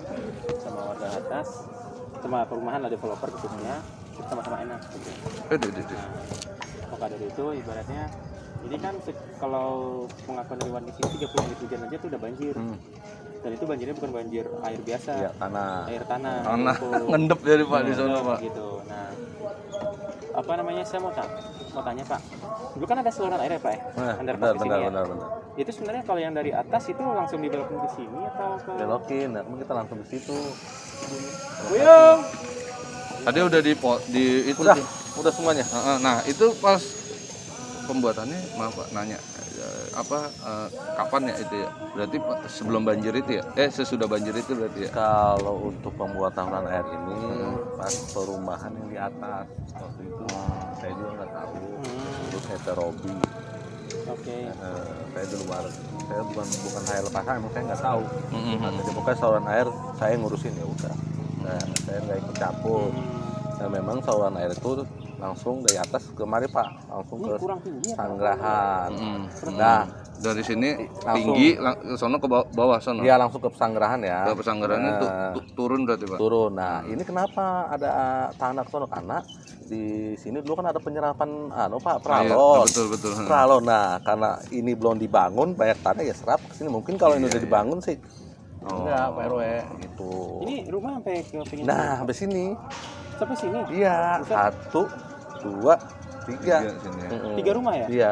bawah sama warga atas sama perumahan lah, developer khususnya, sama-sama enak gitu. Nah, maka dari itu ibaratnya ini kan kalau pengakuan dari warga sini 30 menit hujan aja tuh udah banjir. Dan itu banjirnya bukan banjir air biasa, ya, air tanah ngendep dari Pak di sana Pak gitu. Nah, apa namanya, saya mau tanya Pak, dulu kan ada saluran air ya Pak ya, underpass di sini ya. Benar. Itu sebenarnya kalau yang dari atas itu langsung dibelokin ke sini atau ke Belokin, nah kita langsung ke situ. Buyung? tadi udah di itu Udah, tuh. udah semuanya. Nah itu pas pembuatannya, maaf Pak nanya kapan ya itu ya, berarti sebelum banjir itu ya, sesudah banjir itu berarti ya. Kalau untuk pembuatan saluran air ini pas perumahan yang di atas waktu itu saya juga nggak tahu. Terus saya Robi. Oke. Saya di luar, saya bukan saya lepasan, emang saya nggak tahu. Jadi pokoknya saluran air saya ngurusin ya udah. Nah, saya nggak ikut campur. Nah, memang saluran air itu langsung dari atas kemari Pak, langsung ke Kurang tinggi ya, Pak? Sanggerahan. Nah Nah, dari sini langsung. tinggi, sono ke bawah sono. dia langsung ke Pesanggerahan ya. Ke Pesanggerannya itu turun berarti Pak. Turun. Nah, ini kenapa ada tanah ke sono? Karena di sini dulu kan ada penyerapan Pak, pralon. Betul. Pralon. Nah, karena ini belum dibangun, banyak tanah ya serap ke sini. Mungkin kalau ini udah dibangun sih enggak, Pak RW gitu. Ini rumah sampai ke pinggir. Nah, sampai sini. Sampai sini. Iya, 1 2 3. Sini ya. 3 rumah ya? Iya.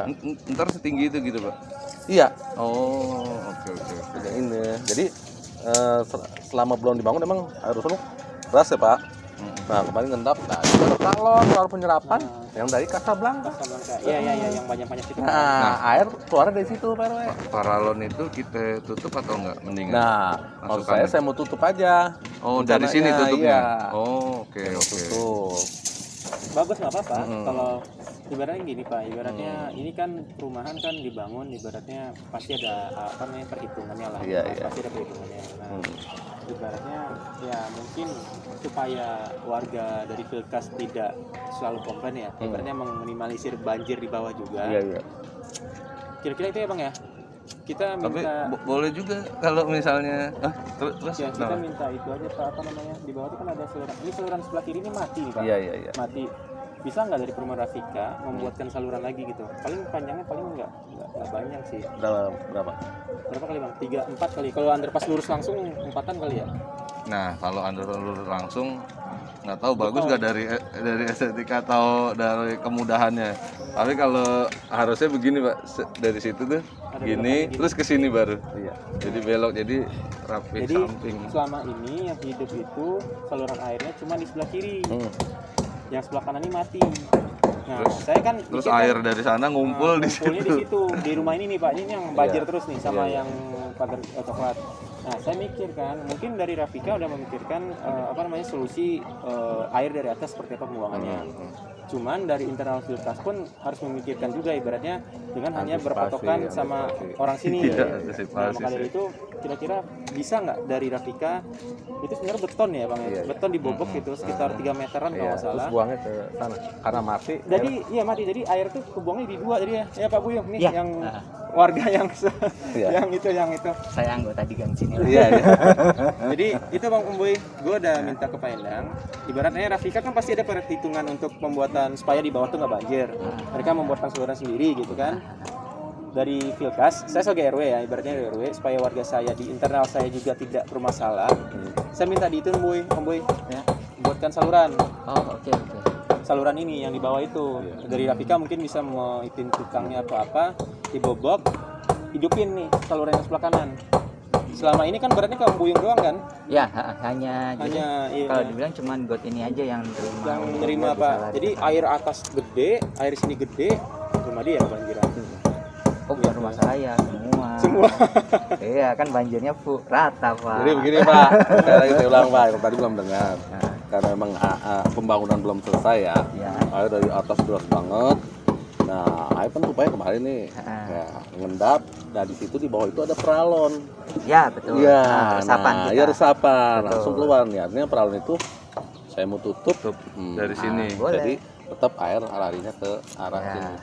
Ntar setinggi itu gitu Pak. Iya. Oh, oke. Yang ini. Jadi selama belum dibangun emang air sono keras ya Pak. Nah, kemarin ngendap. Nah, itu ada pralon penyerapan yang dari Casablanca. Iya, yang banyak-banyak itu. Nah, air keluar dari situ Pak RW. Paralon itu kita tutup atau enggak mendingan? Nah, maksud saya mau tutup aja. Oh, dari sini Rencananya, tutupnya. iya. Oh, oke. Tutup. Bagus, nggak apa-apa. Kalau ibaratnya gini Pak, ibaratnya ini kan perumahan kan dibangun, ibaratnya pasti ada perhitungannya lah. Iya. Pasti ada perhitungannya. Nah, ibaratnya ya mungkin supaya warga dari Filkas tidak selalu komplain ya, ibaratnya meminimalisir banjir di bawah juga. Iya. Kira-kira itu ya Bang ya. Kita Tapi minta boleh juga kalau misalnya terus ya, kita minta itu aja Pak, apa namanya, di bawah itu kan ada saluran, ini saluran sebelah kiri ini mati nih Pak. Iya. Mati. Bisa nggak dari perumahan Rafika membuatkan saluran lagi gitu? Paling panjangnya nggak banyak sih. Berapa? Berapa kali Bang? 3, 4 kali. Kalau underpass lurus langsung 4-an kali ya? Nah, kalau lurus langsung nggak tahu bagus nggak dari estetika atau dari kemudahannya. Tapi kalau harusnya begini Pak, dari situ tuh gini terus ke sini baru. Iya. Jadi belok, jadi rapi Jadi samping. selama ini yang hidup itu saluran airnya cuma di sebelah kiri. Yang sebelah kanan ini mati. Nah, saya kan Terus air dari sana ngumpul di ngumpulnya di situ, di rumah ini nih Pak. Ini yang banjir terus nih sama Iya. yang pagar coklat. Nah, saya mikir kan, mungkin dari Rafika udah memikirkan solusi air dari atas seperti apa pembuangannya. Cuman dari internal Filkas pun harus memikirkan juga ibaratnya dengan hanya berpatokan sama orang sini. Nah, maka dari itu kira-kira bisa nggak dari Rafika itu sebenarnya beton ya Bang ya? Beton dibobok gitu sekitar 3 meteran kalau nggak salah. Terus buangnya ke sana karena mati. Jadi iya mati. Jadi air tuh kebuangnya di 2 jadi ya Pak Buyung nih yang warga yang yang itu. Saya anggota di gang sini. Iya. Jadi itu Bang Umboy, gue udah minta ke Pak Endang. Ibaratnya Rafika kan pasti ada perhitungan untuk pembuatan supaya di bawah tuh nggak banjir. Mereka membuatkan saluran sendiri gitu kan. Dari Filkas, saya sebagai RW ya, ibaratnya RW supaya warga saya di internal saya juga tidak bermasalah. Saya minta diitun Om Boy, ya, buatkan saluran. Oh, oke. Saluran ini yang di bawah itu. Dari Rafika mungkin bisa mengipin tukangnya apa-apa, dibobok, hidupin nih saluran yang sebelah kanan. Selama ini kan beratnya ke Om Buyung doang kan? Ya, hanya iya. Kalau dibilang cuman got ini aja yang menerima Pak. Jadi air atas gede, air sini gede, rumah dia yang banjiran. Oh, bukan rumah saya, semua. Iya, kan banjirnya rata, Pak. Jadi begini Pak, saya ulang Pak, yang tadi belum dengar. Karena memang pembangunan belum selesai ya. Air dari atas deras banget. Nah, air kan rupanya kemarin nih, ngendap. Nah, di situ di bawah itu ada peralon. Ya, betul. Iya, resapan kita. Ya resapan, Betul. langsung keluar nih. Artinya peralon itu saya mau tutup dari sini. Boleh. Jadi tetap air larinya ke arah sini,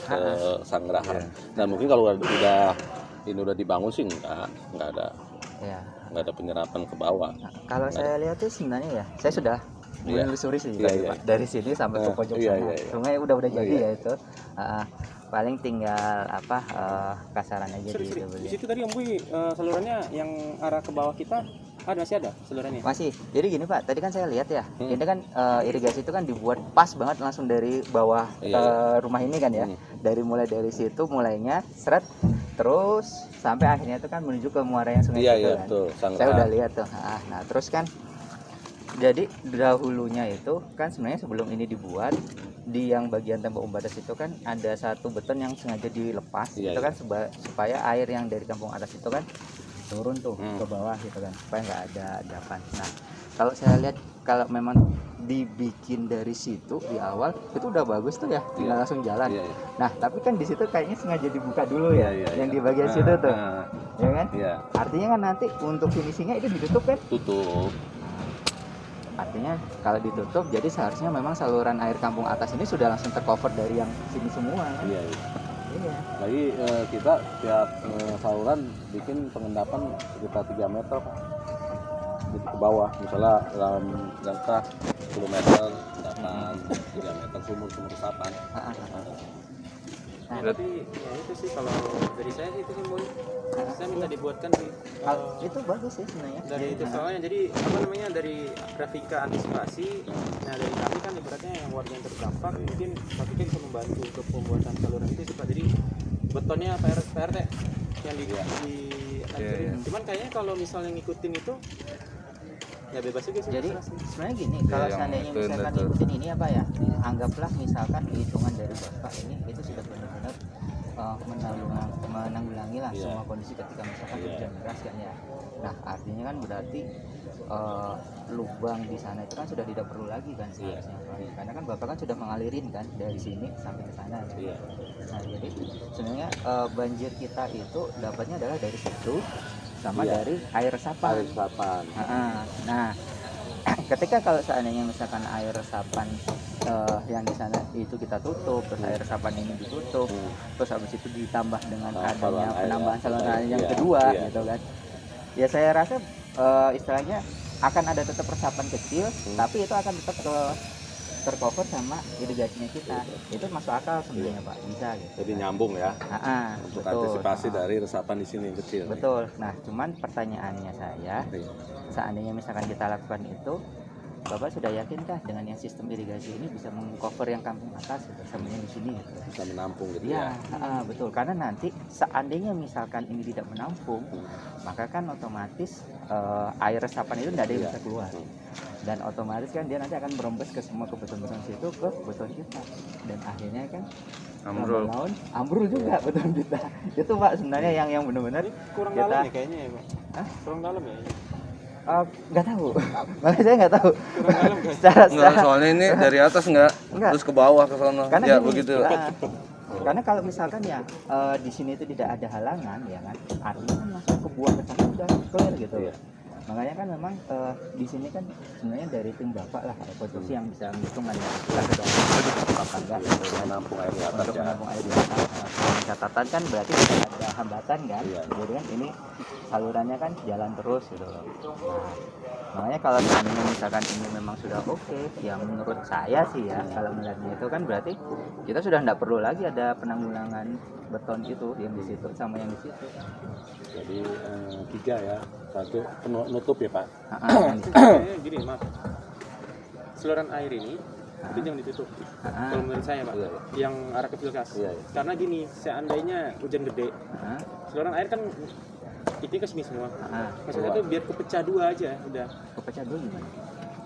ke Sanggerahan. Nah, mungkin kalau udah dibangun sih enggak ada. Ya. nggak ada penyerapan ke bawah. Nah, kalau saya lihat sih sebenarnya ya, saya sudah menelusuri sih Iya, tadi, iya. Pak. Dari sini sampai ke pojok Iya, sana. iya, iya. Sungai udah jadi iya. ya itu. Paling tinggal kasaran aja Sorry, di di situ tadi Om Bui salurannya yang arah ke bawah kita masih ada salurannya. Masih. Jadi gini Pak, tadi kan saya lihat ya, ini kan irigasi itu kan dibuat pas banget langsung dari bawah rumah ini kan ya. Mulai dari situ mulainya seret terus sampai akhirnya itu kan menuju ke muara yang sungai Iya, itu iya, kan. betul. Saya udah lihat tuh. Nah, terus kan jadi dahulunya itu kan sebenarnya sebelum ini dibuat di yang bagian tembok pembatas itu kan ada satu beton yang sengaja dilepas Iya, itu kan supaya air yang dari kampung atas itu kan turun tuh ke bawah gitu kan supaya nggak ada endapan. Nah kalau saya lihat kalau memang dibikin dari situ di awal itu udah bagus tuh ya tinggal langsung jalan. Iya, iya. Nah tapi kan di situ kayaknya sengaja dibuka dulu ya Iya, iya, yang iya. di bagian situ tuh ya kan. Iya, Artinya kan nanti untuk finishingnya itu ditutup kan. tutup. Artinya kalau ditutup jadi seharusnya memang saluran air kampung atas ini sudah langsung tercover dari yang sini semua kan? Iya, iya. Iya. Lagi kita tiap saluran bikin pengendapan sekitar 3 meter Pak. Jadi ke bawah, misalnya dalam jangka 10 meter, endapan 3 meter sumur resapan. Berarti ya itu sih kalau dari saya sih itu sih Boy. Saya minta dibuatkan sih. Itu bagus sih sebenarnya. Dari itu soalnya jadi apa namanya dari grafika antisipasi. Nah dari kami kan ibaratnya yang warga yang terdampak mungkin Grafika bisa membantu untuk pembuatan saluran itu sih Pak. Jadi betonnya PRT yang hancurin. Cuman kayaknya kalau misalnya ngikutin itu ya bebas juga sih. Jadi terserah sih. sebenarnya gini, kalau yang seandainya itu, misalkan itu. ikutin ini apa ya, anggaplah misalkan hitungan dari Bapak ini itu sudah benar-benar menanggulangi lah semua kondisi ketika misalkan hujan deras kan ya. Nah artinya kan berarti lubang di sana itu kan sudah tidak perlu lagi kan seharusnya. Karena kan Bapak kan sudah mengalirin kan dari sini sampai ke sana. Iya. Nah jadi sebenarnya banjir kita itu dapatnya adalah dari situ sama dari air resapan. Air resapan. Nah, ketika kalau seandainya misalkan air resapan yang di sana itu kita tutup, terus air resapan ini ditutup, terus habis itu ditambah dengan adanya penambahan saluran air yang kedua, gitu kan? Ya saya rasa istilahnya akan ada tetap resapan kecil, tapi itu akan tetap tercover sama irigasinya kita. Itu masuk akal sebenarnya Pak, bisa gitu. Jadi nyambung ya. Untuk Betul. antisipasi dari resapan di sini yang kecil. Betul. Nah, cuman pertanyaannya saya, seandainya misalkan kita lakukan itu, Bapak sudah yakinkah dengan yang sistem irigasi ini bisa mengcover yang kampung atas gitu, sama yang di sini gitu? Bisa menampung gitu Ya, ya. betul. Karena nanti seandainya misalkan ini tidak menampung, maka kan otomatis air resapan itu tidak ada yang bisa keluar. Dan otomatis kan dia nanti akan merembes ke semua ke beton-beton situ, ke beton kita. Dan akhirnya kan Ambrol. ambrul juga beton kita. Itu Pak sebenarnya yang benar-benar Kurang kita dalam ya kayaknya ya Pak. Hah? Kurang dalam ya. nggak tahu. Makanya saya nggak tahu. Kurang dalam kan. Enggak, soalnya ini dari atas enggak, terus ke bawah ke sana. Karena Ya gini, begitu. karena kalau misalkan ya di sini itu tidak ada halangan ya kan, artinya kan langsung ke buah ke sana udah clear gitu. Makanya kan memang di sini kan sebenarnya dari tim Bapak lah konstruksi yang bisa menghitung kan ya, kita sudah apa enggak gitu kan, Menampung air di atas untuk ya. menampung air di atas. Dengan catatan kan berarti tidak ada hambatan kan, jadi kan ini salurannya kan jalan terus gitu loh. Nah, makanya kalau seandainya misalkan ini memang sudah oke, ya menurut saya sih ya kalau melihatnya itu kan berarti kita sudah tidak perlu lagi ada penanggulangan beton itu yang di situ sama yang di situ. Jadi 3 ya. 1 penutup ya Pak. Kayaknya gini maaf. Saluran air ini itu jangan ditutup. Kalau menurut saya Pak, yang arah ke Filkas. Karena gini, seandainya hujan gede, saluran air kan itu ke sini semua. Maksudnya itu biar kepecah dua aja udah. Kepecah dulu gimana?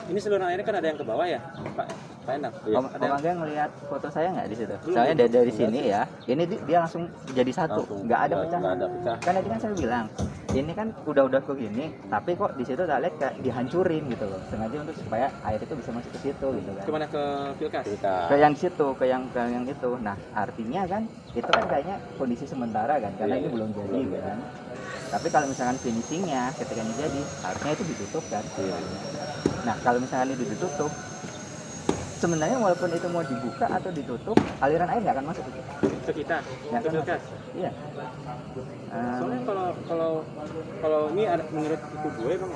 Ini saluran airnya kan ada yang ke bawah ya, Pak Endang. Om Angga ngelihat foto saya nggak di situ? Soalnya dari sini ya, ini dia langsung jadi satu, nggak ada pecah. Nggak ada pecah. Kan tadi kan saya bilang, ini kan udah begini, tapi kok di situ tak lihat kayak dihancurin gitu loh, sengaja untuk supaya air itu bisa masuk ke situ gitu kan. Kemana ke Filkas? Ke yang situ, ke yang itu. Nah artinya kan itu kan kayaknya kondisi sementara kan, karena ini belum jadi kan. Tapi kalau misalkan finishingnya ketika ini jadi, harusnya itu ditutup kan. Nah kalau misalkan ini ditutup, sebenarnya walaupun itu mau dibuka atau ditutup, aliran air nggak akan masuk Ke kita, Nggak ke akan kulkas. masuk. Iya. Soalnya kalau ini ada menurut itu gue bang,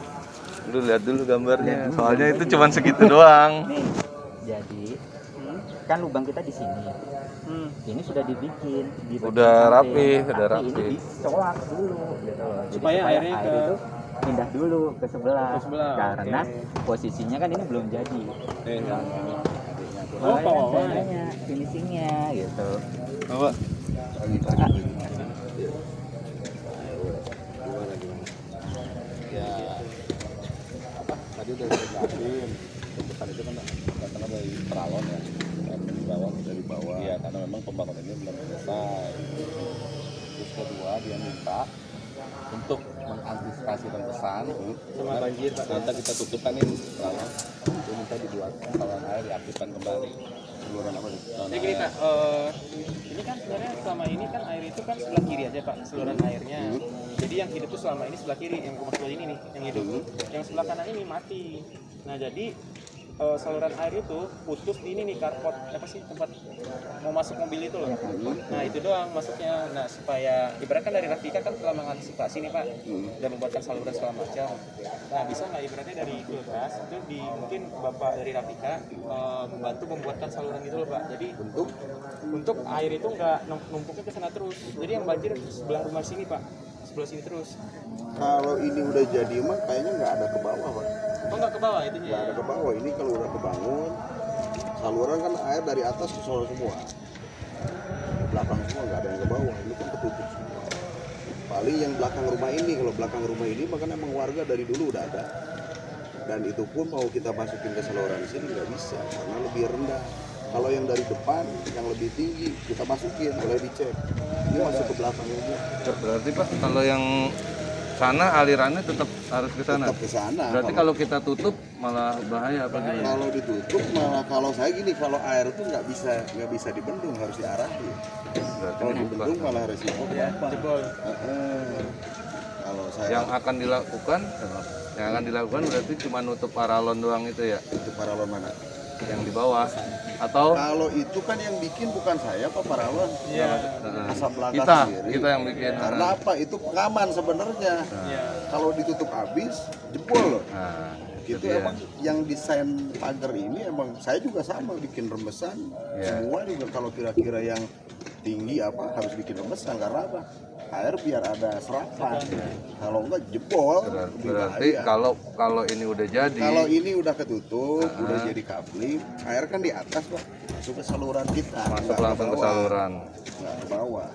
Lu lihat dulu gambarnya. Soalnya itu cuma segitu doang. Nih, jadi kan lubang kita di sini. Ini sudah dibikin, Udah rapi, tapi udah rapi. ini dicolak dulu gitu loh. Jadi Supaya airnya air ke- itu pindah dulu ke sebelah. Ke sebelah, Karena oke. posisinya kan ini belum jadi. Oh, Makanya bawah. caranya, finishingnya gitu. Apa? Ya apa tadi udah dijelasin bentukan itu kan datangnya dari peralon ya, dari bawah iya karena memang pembangunan ini belum selesai. Terus kedua dia minta untuk mengantisipasi rembesan Sama banjir, Pak. nanti kita tutupkan ini peralon, dia minta dibuat saluran air diaktifkan kembali saluran apa nih? Jadi gini Pak, ini kan sebenarnya selama ini kan air itu kan sebelah kiri aja Pak, saluran airnya. Jadi yang hidup tuh selama ini sebelah kiri, yang rumah sebelah ini nih, yang hidup. Yang sebelah kanan ini mati. Nah jadi saluran air itu putus di ini nih karpot apa sih tempat mau masuk mobil itu loh. Nah itu doang masuknya. Nah supaya ibaratkan dari Rafika kan telah mengantisipasi nih Pak dan membuatkan saluran segala macam. Nah bisa nggak ibaratnya dari kulkas itu mungkin Bapak dari Rafika membantu membuatkan saluran itu loh Pak. Jadi untuk air itu nggak numpuknya ke sana terus. Jadi yang banjir sebelah rumah sini Pak, sebelah sini terus. Kalau ini udah jadi mah kayaknya nggak ada ke bawah, Pak. Oh nggak ke bawah itunya? Nggak ada ke bawah. Ini kalau udah kebangun, saluran kan air dari atas ke bawah semua. Belakang semua nggak ada yang ke bawah. Ini kan ketutup semua. Paling yang belakang rumah ini, kalau belakang rumah ini maka emang warga dari dulu udah ada. Dan itu pun mau kita masukin ke saluran sini nggak bisa karena lebih rendah. Kalau yang dari depan yang lebih tinggi kita masukin, boleh dicek. Ini masuk ke belakang ini. Berarti Pak, kalau yang sana alirannya tetap harus ke sana. Tetap ke sana. Berarti kalau kita tutup malah bahaya apa gimana? Kalau ditutup malah kalau saya gini, kalau air itu nggak bisa dibendung, harus diarahin. Berarti Kalau dibuka. dibendung malah resiko apa? Jebol. Kalau saya Yang akan dilakukan berarti cuma nutup paralon doang itu ya, itu paralon mana? yang di bawah atau Kalau itu kan yang bikin bukan saya Pak paralon, asap belaka kita sendiri. yang bikin. Karena apa? Itu pengaman sebenarnya. Iya. Kalau ditutup habis jebol loh. Nah, Itu dia. emang yang desain pagar ini emang saya juga sama bikin rembesan. Iya. Semua juga kalau kira-kira yang tinggi apa harus bikin rembesan karena apa? Air biar ada serapan. Kalau enggak jebol. lebih Berarti bahaya. kalau ini udah jadi, Kalau ini udah ketutup, udah jadi kabling, air kan di atas Pak, masuk ke saluran kita. masuk nggak langsung ke bawah. saluran. Nggak ke bawah.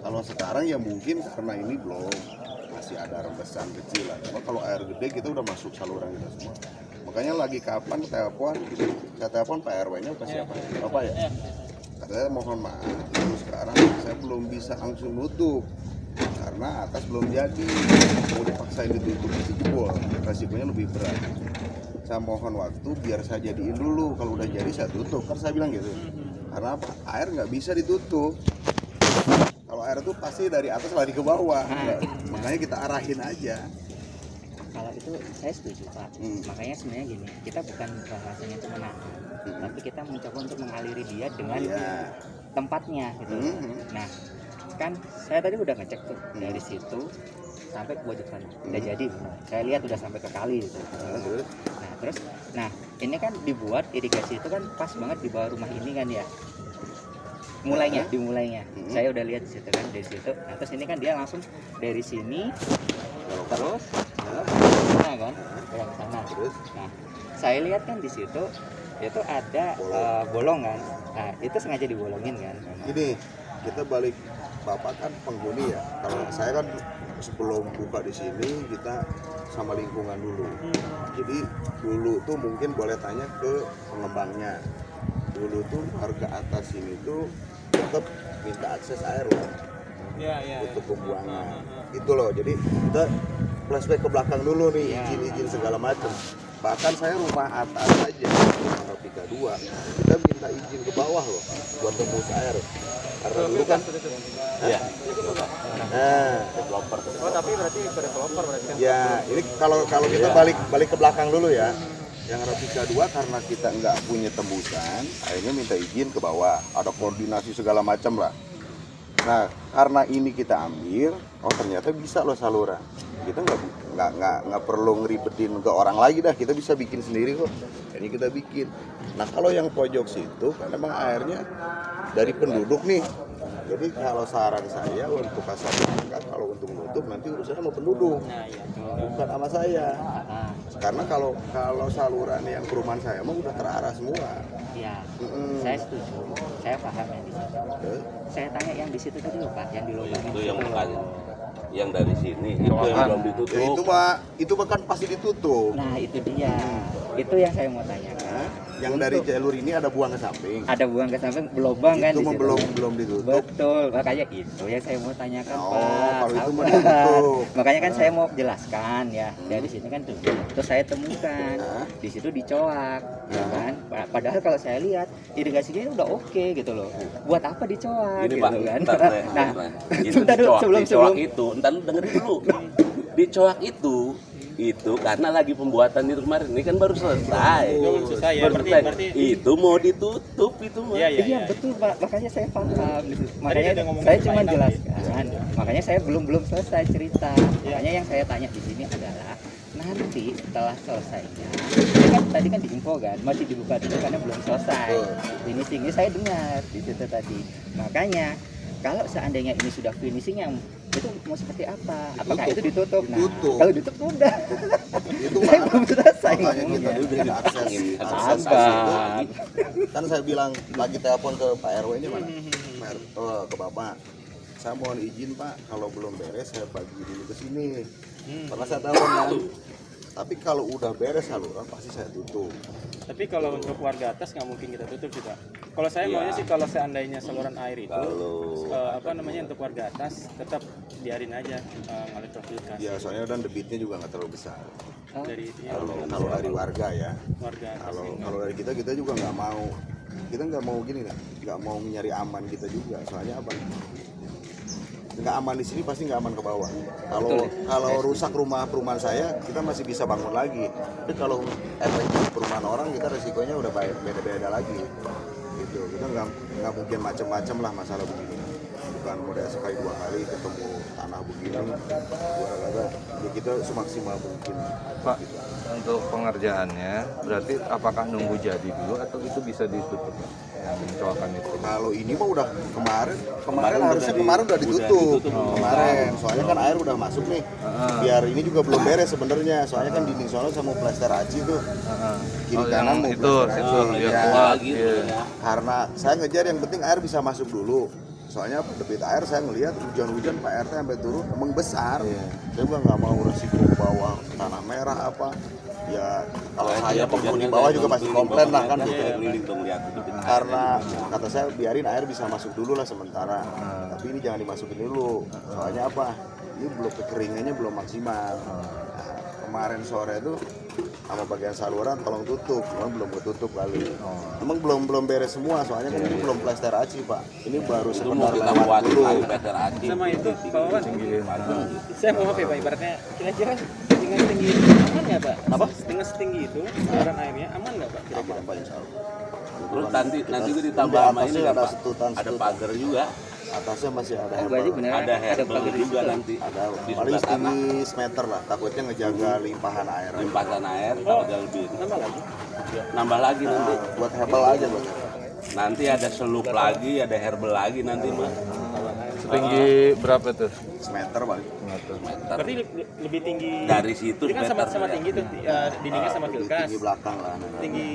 Kalau sekarang ya mungkin karena ini belum masih ada rembesan kecil lah. Cuma kalau air gede kita udah masuk saluran kita semua. Makanya lagi kapan saya telepon Pak RW-nya apa siapa? Bapak ya? Katanya mohon maaf, dulu sekarang saya belum bisa langsung nutup karena atas belum jadi, mau dipaksain ditutup itu jebol, resikonya lebih berat. Saya mohon waktu biar saya jadiin dulu, kalau udah jadi saya tutup, kan saya bilang gitu. Karena apa? Air nggak bisa ditutup. Kalau air itu pasti dari atas lari ke bawah, makanya kita arahin aja. Kalau itu saya setuju Pak. Makanya sebenarnya gini, kita bukan bahasanya itu menahan, tapi kita mencoba untuk mengaliri dia dengan Iya. tempatnya gitu. Nah, kan saya tadi udah ngecek tuh dari situ sampai ke pojok sana. Udah jadi benar. Saya lihat udah sampai ke kali gitu. Nah, ini kan dibuat irigasi itu kan pas banget di bawah rumah ini kan ya. Dimulainya. Saya udah lihat di situ kan dari situ. Nah, terus ini kan dia langsung dari sini terus sana kan, yang sana. Nah, saya lihat kan di situ itu ada bolong kan. Nah, itu sengaja dibolongin kan. Gini, kita balik, Bapak kan penghuni ya. Kalau saya kan sebelum buka di sini kita sama lingkungan dulu. Jadi dulu tuh mungkin boleh tanya ke pengembangnya. Dulu tuh harga atas sini tuh tetap minta akses air loh untuk pembuangan. Itu loh. Jadi kita flashback ke belakang dulu nih, izin-izin segala macam. Bahkan saya rumah atas aja, rumah Rafika 2, kita minta izin ke bawah loh buat tembus air. Karena dulu kan developer. Oh tapi berarti ke developer berarti kan? Ya, ini kalau kita balik ke belakang dulu ya. Yang Rapika 2 karena kita nggak punya tembusan, akhirnya minta izin ke bawah. Ada koordinasi segala macam lah. Nah, karena ini kita ambil, oh ternyata bisa loh saluran. Kita nggak perlu ngeribetin ke orang lagi dah, kita bisa bikin sendiri kok. Ini kita bikin. Nah, kalau yang pojok situ, kan emang airnya dari penduduk nih. Jadi kalau saran saya untuk kasar masyarakat, kalau untuk nutup nanti urusan sama penduduk, bukan sama saya. Karena kalau saluran yang perumahan saya mah udah terarah semua. Iya, saya setuju, saya paham yang di situ. Saya tanya yang di situ tadi loh Pak, yang di lubang Itu yang bukan yang dari sini itu yang belum ditutup. Ya, itu bahkan pasti ditutup. Nah itu dia, itu yang saya mau tanyakan. Yang dari jalur ini ada buang ke samping. Ada buang ke samping, lubang kan Itu di mah situ. belum ditutup. Betul, makanya itu yang saya mau tanyakan Oh, Pak. kalau itu mah Sabar. ditutup. Makanya kan saya mau jelaskan ya, dari sini kan tuh. Terus saya temukan di situ dicoak, ya kan. Padahal kalau saya lihat irigasinya udah oke gitu loh. Buat apa dicoak? Ini gitu Pak, kan. ntar, Nah, itu sebentar dulu, dicoak sebelum itu, entar lu dengerin dulu. Dicoak itu karena lagi pembuatan itu kemarin ini kan baru selesai. Belum selesai ya, Baru berarti- selesai. berarti- Itu mau ditutup itu mah. Iya, Iya betul Pak, makanya saya paham. Makanya udah ngomongin saya cuma final jelaskan. Makanya saya belum selesai cerita. Makanya yang saya tanya di sini adalah nanti setelah selesainya, ini kan tadi kan diinfo kan masih dibuka dulu karena belum selesai. Finishing ini saya dengar di situ tadi. Makanya kalau seandainya ini sudah finishing yang itu mau seperti apa? Apakah itu ditutup? Nah, Ditutup. kalau ditutup udah. Itu Saya belum selesai makanya kita ngomongnya. dulu bikin akses itu. Sabar. Kan saya bilang lagi telepon ke Pak RW nya mana? Ke Bapak. Saya mohon izin Pak, kalau belum beres saya bagi dulu ke sini. Karena saya telepon kan. Tapi kalau udah beres saluran pasti saya tutup. Tapi kalau untuk warga atas nggak mungkin kita tutup sih Pak. Kalau saya Iya. maunya sih kalau seandainya saluran air itu Kalau untuk warga atas tetap biarin aja ngalir profilkas Ya soalnya dan debitnya juga nggak terlalu besar. dari ya, Kalau dari warga ya. warga atas. Kalau dari kita juga nggak mau. Kita nggak mau gini nih, nggak mau nyari aman kita juga. Soalnya apa? Nggak aman di sini pasti nggak aman ke bawah. Kalau rusak perumahan saya, kita masih bisa bangun lagi. Tapi kalau efek perumahan orang, kita resikonya udah beda-beda lagi. Gitu. Kita nggak mungkin macam-macam lah masalah begini. Bukan modal sekali 2 kali ketemu tanah begini, dua kali. Ya kita semaksimal mungkin. Pak, untuk pengerjaannya berarti apakah nunggu jadi dulu atau itu bisa ditutup yang coakan itu? Kalau ini mah udah kemarin harusnya kemarin udah ditutup. Kemarin, soalnya kan air udah masuk nih. Biar ini juga belum beres sebenarnya. Soalnya kan dinding sono sama plester aci tuh. Kiri kanan mau itu plester aci. yang Ya, kuat gitu iya. ya. karena saya ngejar yang penting air bisa masuk dulu. Soalnya debit air saya ngelihat hujan-hujan Pak RT sampai turun emang besar. Saya juga nggak mau resiko bawah tanah merah apa. Ya kalau saya penghuni bawah juga pasti komplain lah kan gitu. Keliling tuh ngeliat itu. Karena kata saya biarin air bisa masuk dulu lah sementara. Tapi ini jangan dimasukin dulu. Soalnya apa? Ini belum kekeringannya belum maksimal. Nah, kemarin sore itu sama bagian saluran tolong tutup, memang belum ketutup kali. Emang belum beres semua, soalnya kan ini belum plester aci Pak. Ini baru Itu mau sebentar kita buat lewat dulu. lagi Peter Adi. Sama itu Pak Wawan, saya mau ya Pak, ibaratnya kira-kira dengan setinggi itu aman nggak Pak? Apa? Dengan setinggi itu saluran airnya aman nggak Pak? Kira-kira Apa insya Allah. Terus nanti juga ditambah Di sama ini atasnya kan ada Pak. setutan. Ada pagar juga. Atasnya masih ada Oh, berarti herbal. benar Ada herbal pagar di juga situ. nanti. Ada Di paling sebelah tanah. setinggi semeter lah. Takutnya ngejaga limpahan air. Limpasan air Oh. ada lebih. Nambah lagi? Nambah lagi nanti. Nah, buat herbal aja buat herbal. Nanti ada selup lagi, ada herbal lagi nanti mah. Setinggi berapa tuh? Semeter Pak. Meter. Berarti lebih tinggi Dari situ ini kan sama meter ya. tinggi tuh dindingnya sama Di filkas. tinggi belakang lah. Tinggi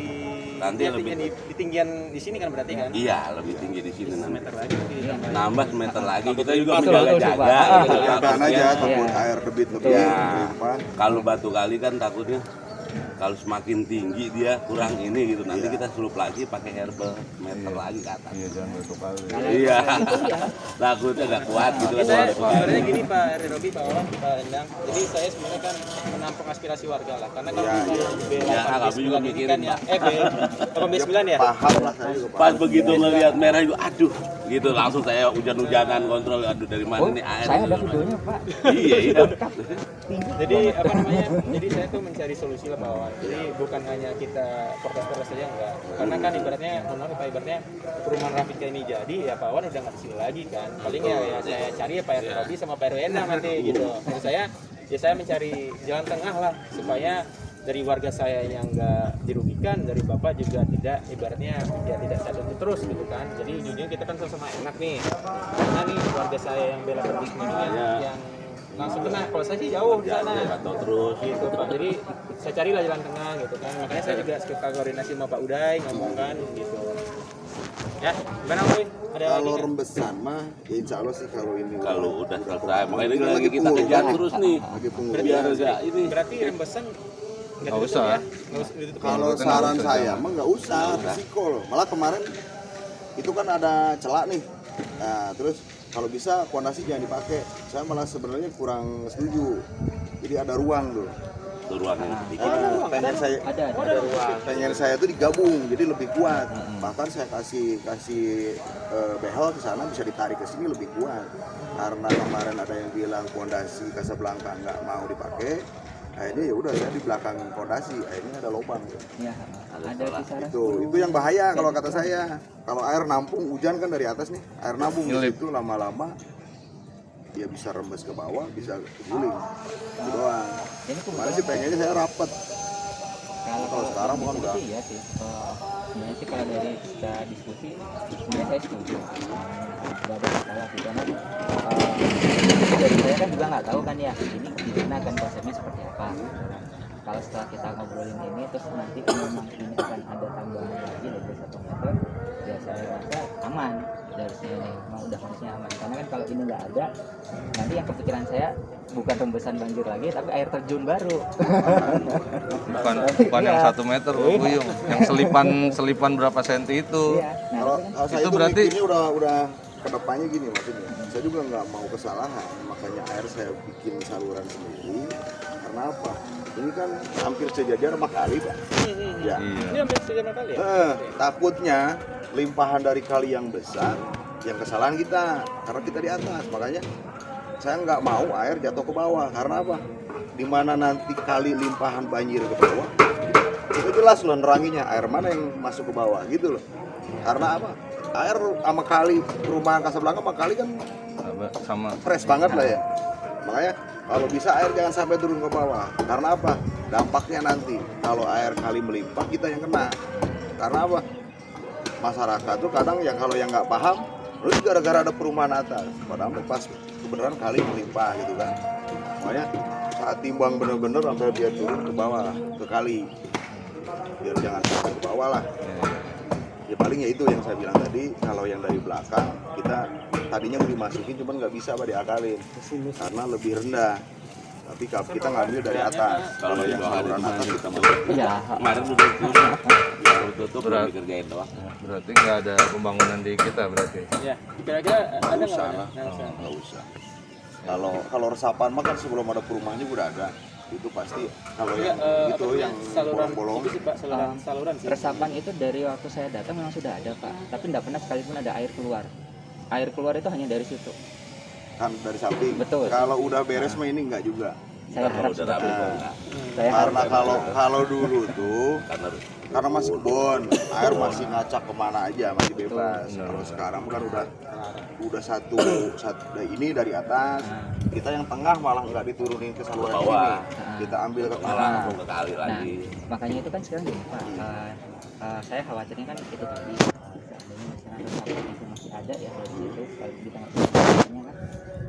Nanti ya, lebih- di tinggian di sini kan berarti kan? Iya, lebih tinggi di sini nanti. Meter lagi nanti ditambah. Nambah semeter lagi. Kita juga Betul, menjaga-jaga. betul, gitu. Jagaan aja Takutnya- takut air debit lebih Ya. limpah. Kalau batu kali kan takutnya kalau semakin tinggi dia kurang ini gitu. Nanti kita selup lagi pakai herbal meter lagi ke atas. Iya, jangan batu kali. Iya. Takutnya nggak kuat gitu kan. Saya kalau batu kali. sebenarnya gini Pak Robi, Pak Wawan, Pak Endang. Jadi saya sebenarnya kan menampung aspirasi warga lah. Karena kalau B8, Ya, kami juga B9 ini mikirin, kan ya, B9 ya. Paham lah saya juga. Pas begitu ngelihat merah itu, aduh, gitu langsung saya hujan-hujanan kontrol, aduh dari mana nih air. Saya ada gitu. videonya Pak. Iya, iya. tinggi. Jadi apa namanya? Jadi saya tuh mencari solusi lah Pak Wawan. Jadi bukan hanya kita protes-protes saja enggak. Karena kan ibaratnya, ibaratnya perumahan Rafika ini jadi ya Pak Wawan udah nggak di sini lagi kan. Paling ya saya cari ya Pak RT Robi sama Pak RW Endang nanti gitu. Menurut saya mencari jalan tengah lah supaya dari warga saya yang nggak dirugikan, dari bapak juga tidak ibaratnya ya tidak saya tuntut terus gitu kan. Jadi jujur kita kan sama-sama enak nih, karena nih warga saya yang bela perbisnis ini yang langsung kena. Kalau saya sih jauh di sana terus gitu Pak. Jadi saya carilah jalan tengah gitu kan. Makanya saya juga suka koordinasi sama Pak Uday ngomong kan gitu. Ya, gimana Uday? Ada Kalau lagi rembesan mah ya insya Allah sih kalau ini Kalau udah selesai, makanya ini Ini lagi lagi kita pengurus kejar nih. terus nih. lagi pengurus. Biar enggak ini. berarti rembesan Nggak usah. Nggak usah ditutup. Kalau Kita nggak saran usah saya jangan. mah nggak usah risiko loh. Malah kemarin itu kan ada celak nih. Nah, terus kalau bisa fondasi jangan dipakai. Saya malah sebenarnya kurang setuju. Jadi ada ruang tuh. Tuh ruangnya sedikit. Pengen saya Ada ruang. pengen saya tuh digabung jadi lebih kuat. Bahkan saya kasih behel ke sana bisa ditarik ke sini lebih kuat. Karena kemarin ada yang bilang fondasi Casablanca nggak mau dipakai. Akhirnya ya udah saya di belakang fondasi. Akhirnya ada lubang. Ya, ada kisaran Itu yang bahaya kalau kata saya. Kalau air nampung hujan kan dari atas nih, air nampung di Nyelip. situ lama-lama dia bisa rembes ke bawah, bisa guling. Itu doang. Ini Mana sih pengennya saya rapet. kalau sekarang bukan udah. iya sih. Sebenarnya sih kalau dari kita diskusi, sebenarnya saya setuju. Nggak ada masalah sih karena dari saya kan juga nggak tahu kan ya ini gimana kan konsepnya seperti apa. Kalau setelah kita ngobrolin ini terus nanti memang ini akan ada tambahan lagi dari 1 meter, ya saya rasa aman dari sini. Memang udah harusnya aman karena kan kalau ini nggak ada, nanti yang kepikiran saya bukan rembesan banjir lagi tapi air terjun baru. bukan yang 1 meter Bang Buyung, yang selipan berapa senti itu. Iya. Nah, Kalau itu kan kalau saya itu itu berarti- mikirnya udah kedepannya gini maksudnya. Saya juga nggak mau kesalahan, makanya air saya bikin saluran sendiri. Karena apa? Ini kan hampir sejajar sama kali, Pak. Ya. Ini hampir sejam kali ya? Takutnya limpahan dari kali yang besar, yang kesalahan kita, karena kita di atas. Makanya saya nggak mau air jatuh ke bawah. Karena apa? Dimana nanti kali limpahan banjir ke bawah, itu jelas loh neranginya air mana yang masuk ke bawah gitu loh. Karena apa? Air sama kali perumahan Casablanca sama kali kan Sama fresh banget lah ya. Makanya kalau bisa air jangan sampai turun ke bawah. Karena apa? Dampaknya nanti kalau air kali melimpah kita yang kena. Karena apa? Masyarakat tuh kadang yang kalau yang nggak paham, terus gara-gara ada perumahan atas. Padahal pas kebenaran kali melimpah gitu kan. Makanya saat timbang bener-bener sampai dia turun ke bawah ke kali. Biar jangan sampai ke bawah lah. Ya paling ya itu yang saya bilang tadi, kalau yang dari belakang kita tadinya mau dimasukin cuman nggak bisa Pak diakalin karena lebih rendah, tapi kita ngambil dari atas. Kalau yang saluran atas kita masuk. iya. Kemarin udah tutup udah dikerjain doang. berarti nggak ada pembangunan di kita berarti. Ya, kira-kira ada Nggak nggak usah Pak? lah, Nggak usah. nggak usah. Kalau resapan mah kan sebelum ada perumahannya udah ada. Itu pasti kalau Iya, yang itu apa yang namanya, saluran bolong-bolong. itu sih Pak, saluran sih. Resapan itu dari waktu saya datang memang sudah ada Pak, tapi tidak pernah sekalipun ada air keluar. Air keluar itu hanya dari situ. Kan dari samping. Betul. Kalau udah beres mah ini enggak juga. Saya harap udah seperti itu. Nah, Saya karena harap kalau dulu tuh karena masih kebun, air masih ngacak kemana aja masih bebas. Kalau sekarang kan udah satu ini dari atas, kita yang tengah malah nggak diturunin ke saluran Ke bawah. sini, kita ambil ke Malah tengah. langsung ke kali Nah, lagi. makanya itu kan sekarang gini Pak, saya khawatirnya kan itu tadi seandainya misalnya resapan itu masih ada ya dari situ, kalau kita nggak punya resapannya kan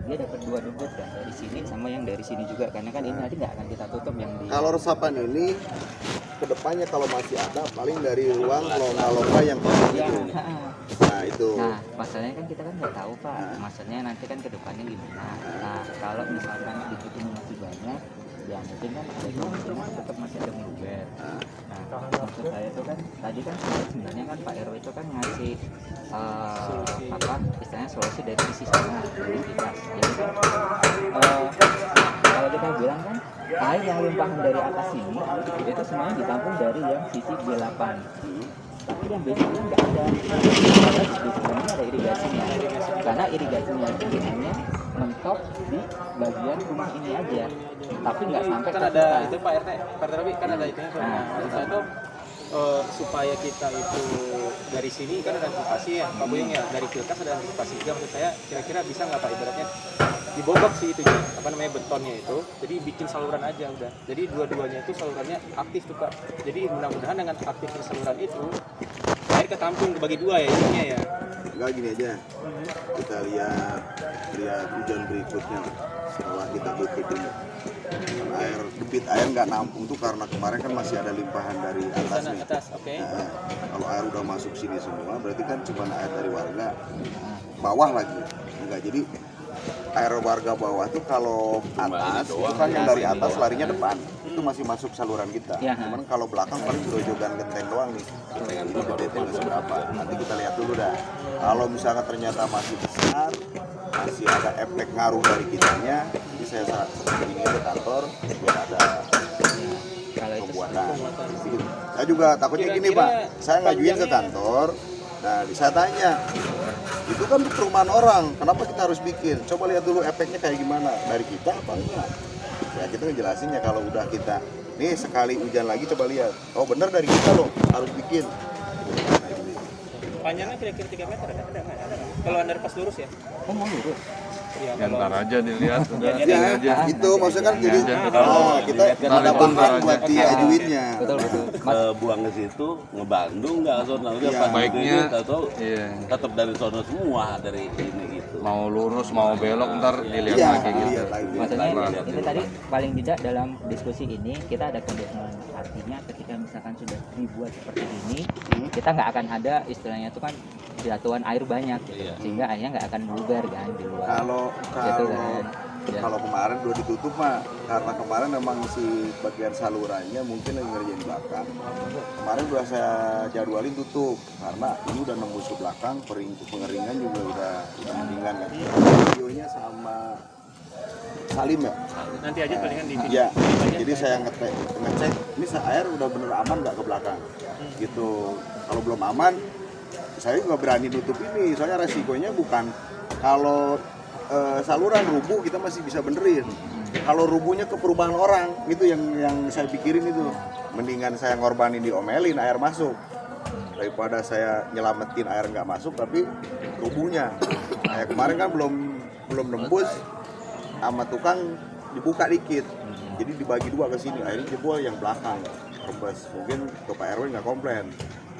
dia dapat 2 debit kan dari sini sama yang dari sini juga, karena kan ini nanti nggak akan kita tutup yang di. Kalau resapan ini kedepannya kalau masih ada paling dari ruang longga-longga yang kosong Ya, itu. Nah itu. nah masalahnya kan kita kan nggak tahu Pak, maksudnya nanti kan ke depannya gimana. Nah kalau misalkan dikit ini masih banyak, ya mungkin kan ada kemungkinan tetap masih ada mungkin. Nah maksud saya itu kan tadi kan sebenarnya kan Pak RW itu kan ngasih apa istilahnya solusi dari sisi sana dari kita. Jadi kan kalau kita bilang kan air yang limpahan dari atas sini itu semuanya ditampung dari yang sisi B8. Tapi yang basicnya nggak ada, karena di sebenarnya ada irigasinya, karena irigasinya ini hanya mentok di bagian rumah ini aja, tapi nggak sampai kan ke ada kita. itu Pak RT, Pak RT kan ada itunya tuh. Nah, maksud saya tuh supaya kita itu dari sini kan ada antisipasi ya Pak Buyung ya, dari Filkas ada antisipasi juga. Maksud saya kira-kira bisa nggak Pak ibaratnya dibobok sih itu apa namanya betonnya itu, jadi bikin saluran aja udah, jadi dua-duanya itu salurannya aktif tuh Pak. Jadi mudah-mudahan dengan aktifnya saluran itu air ketampung bagi dua ya ininya ya. Enggak, gini aja, kita lihat hujan berikutnya lah, setelah kita tutup ini. Kan air debit air nggak nampung tuh karena kemarin kan masih ada limpahan dari atas Sana nih. atas, oke. Nah, kalau air udah masuk sini semua berarti kan cuma air dari warga bawah lagi. Enggak, jadi air warga bawah tuh kalau atas itu kan yang dari atas larinya depan, itu masih masuk saluran kita. Ya. Cuman kalau belakang paling grojogan genteng doang nih. Jadi detailnya nggak seberapa. Nanti kita lihat dulu dah. Kalau misalnya ternyata masih besar, masih ada efek ngaruh dari kitanya, jadi saya ini ke kantor biar ada Kalau itu pembuatan. Saya juga takutnya gini Pak, saya ngajuin ke kantor. Nah, saya tanya, itu kan perumahan orang, kenapa kita harus bikin? Coba lihat dulu efeknya kayak gimana, dari kita apa enggak? Ya kita ngejelasinnya kalau udah kita, nih sekali hujan lagi coba lihat, oh bener dari kita loh, harus bikin. Nah, gitu. Panjangnya kira-kira 3 meter ada nggak? Ada nggak? Kalau underpass lurus ya? oh mau lurus. Iya, Ya, ntar aja dilihat udah Ya, ini Ya, aja. itu maksudnya kan jadi, Kalau kita dilihat ada kan bahan aja. buat diajuinnya. Betul. buang ke situ ngebandung nggak sono udah Iya. pas Baiknya, atau iya. tetap dari sono semua dari ini gitu. Mau lurus mau belok ntar dilihat Iya, lagi gitu. lihat lagi. Maksudnya Lihat itu dulu. tadi paling tidak dalam diskusi ini kita ada komitmen, artinya ketika misalkan sudah dibuat seperti ini kita nggak akan ada istilahnya itu kan jatuhan air banyak gitu. Iya. Sehingga airnya nggak akan meluber kan di luar Kalau gitu kan. Ya. kalau kemarin udah ditutup mah, karena kemarin memang si bagian salurannya mungkin lagi ngerjain belakang. Kemarin udah saya jadwalin tutup karena ini udah nembus ke belakang, pengeringan juga udah mendingan kan. Videonya sama Salim ya. nanti aja palingan di video. Iya. Jadi saya ngecek ini air udah bener aman nggak ke belakang. Gitu. Kalau belum aman, saya juga berani tutup ini. Soalnya resikonya bukan kalau saluran rubuh kita masih bisa benerin. Kalau rubuhnya ke perumahan orang, itu yang saya pikirin itu. Mendingan saya ngorbanin diomelin air masuk daripada saya nyelamatin air nggak masuk tapi rubuhnya. Kayak kemarin kan belum nembus, sama tukang dibuka dikit. Jadi dibagi dua ke sini, akhirnya jebol yang belakang rembes. Mungkin ke Pak RW nggak komplain.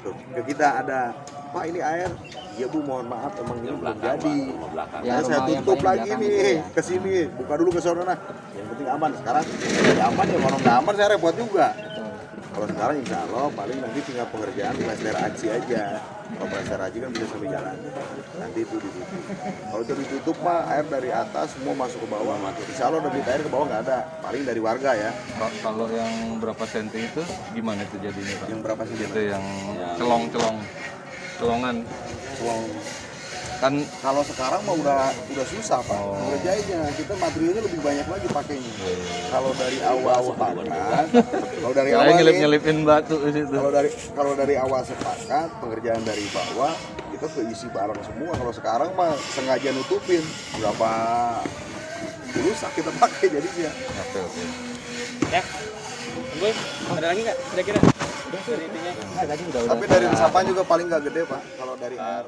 Ke kita ada, Pak ini air, iya Bu mohon maaf emang ini belum jadi. Ya, Nah, saya rumah yang tutup paling lagi belakang nih itu ya. ke sini, buka dulu ke sana nah. Yang penting aman. Sekarang jadi aman ya, kalau nggak aman saya repot juga. Betul. Kalau sekarang insya Allah paling nanti tinggal pengerjaan plester aci aja. Kalau plester aci kan bisa sampai jalan. Nanti itu ditutup. Kalau itu ditutup mah air dari atas semua masuk ke bawah. Insya Allah debit air ke bawah nggak ada. Paling dari warga ya. Kalau yang berapa senti itu gimana itu jadinya Pak? Yang berapa sih dia? Itu yang celongan kan Kalau sekarang mah udah susah Pak. Ngerjainnya kita materialnya lebih banyak lagi pakainya. Kalau dari awal sepakat, kalau dari awal nih, nyelip-nyelipin batu di situ. kalau dari awal sepakat pengerjaan dari bawah kita keisi barang semua. Kalau sekarang mah sengaja nutupin berapa rusak kita pakai jadinya. Oke. Ya. Boy, ada lagi nggak kira-kira? Dari intinya. Nah, tadi udah Tapi dari resapan juga paling nggak gede Pak. Kalau dari air